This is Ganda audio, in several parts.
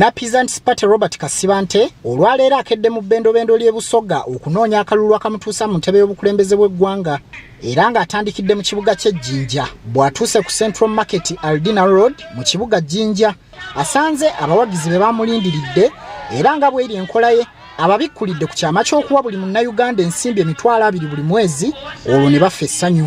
Na Peasants Party Robert Kasibante olwaleero akedde mu bbendobendo ly'ebusoga okunoonya akalulu akamutuusa mu ntebe y'obukulembeze bw'eggwanga era ng'atandikidde mu kibuga ky'e Jinja. Bw'atuuse ku Central Market Aldina Road mu kibuga Jinja asanze abawagizi be bamulindiridde era nga bw'eri enkola ye ababikkulidde ku kyama ky'okuwa buli munnayuganda ensimbi emitwalo 2 buli mwezi olwo ne baffa essanyu.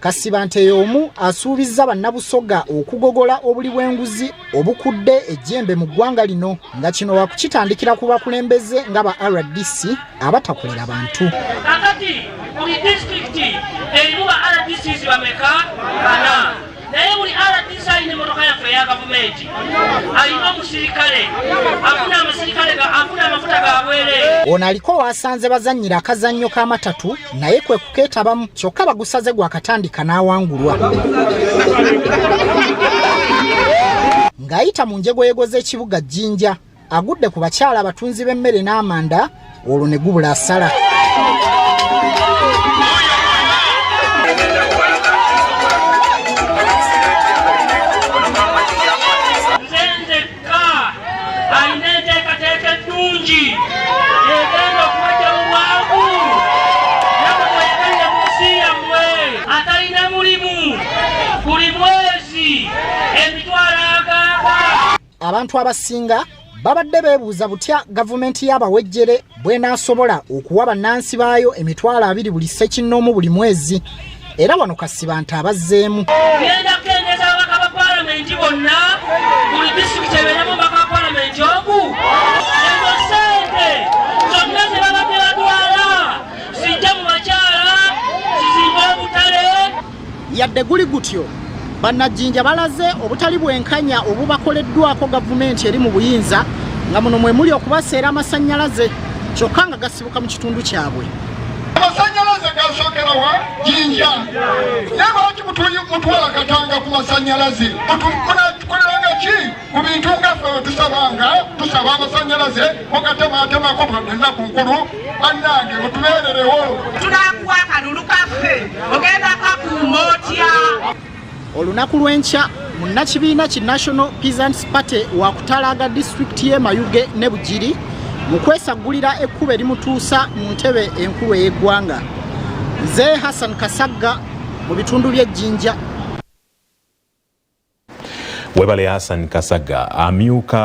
Kasibante y'omu asuubizza bannabusoga okugogola obuli bw'enguzi obukudde ejjembe mu ggwanga lino nga kino wakukitandikira ku bakulembeze nga ba RDC abatakolera bantu. Kakati buli disitulikiti erimu ba RDCs bameka bana naye buli RDC alina emmotoka yaffe eya gavumenti alina omusirikale afuna amasirikale afuna amafuta gabwere. Ono aliko wasanze bazannyira akazannyo k'amatatu naye kwe kukeetabamu kyokka bagusaze gwakatandika n'awangulwa. Ng'ayita mu njegoyego z'ekibuga Jinja agudde ku bakyala abatunzi b'emmere n'amanda olwo ne gubula asala. Abantu abasinga babadde beebuuza butya gavumenti y'abawejjere bw'enaasobola okuwa bannansi baayo emitwalo 2 buli ssekinnoomu buli mwezi era wano Kasibante abazzeemu. Genda kukendeza ababaka ba paalamenti bonna buli disitulikiti ebeeremu ababaka ba paalamenti ogu ezo ssente zonna ze babadde batwala zijja mu bakyala zizimba obutale. Yadde guli gutyo Bannajinja balaze obutali bwenkanya obubakoleddwako gavumenti eri mu buyinza nga muno mwe muli okubaseera amasannyalaze kyokka nga gasibuka mu kitundu kyabwe. Amasannyalaze gasookera wa Jinja naye lwaki mutwala katanga ku masannyalaze munakolanga ki ku bintu ngaffe tusaba amasannyalaze mugatematemako bwagenda ku nkulu bannange mutubeererewo tunakuwa akalulu kaffe ogenda kakuuma otya. Olunaku lw'enkya munnakibiina ki National Peasants Party Waakutalaaga disitulikiti y'e Mayuge ne Bugiri mu kwesaggulira ekkubo erimutuusa mu ntebe enkulu ey'eggwanga. Nze Hassan Kasagga mu bitundu by'e Jinja. Webale Hassan Kasagga amyuka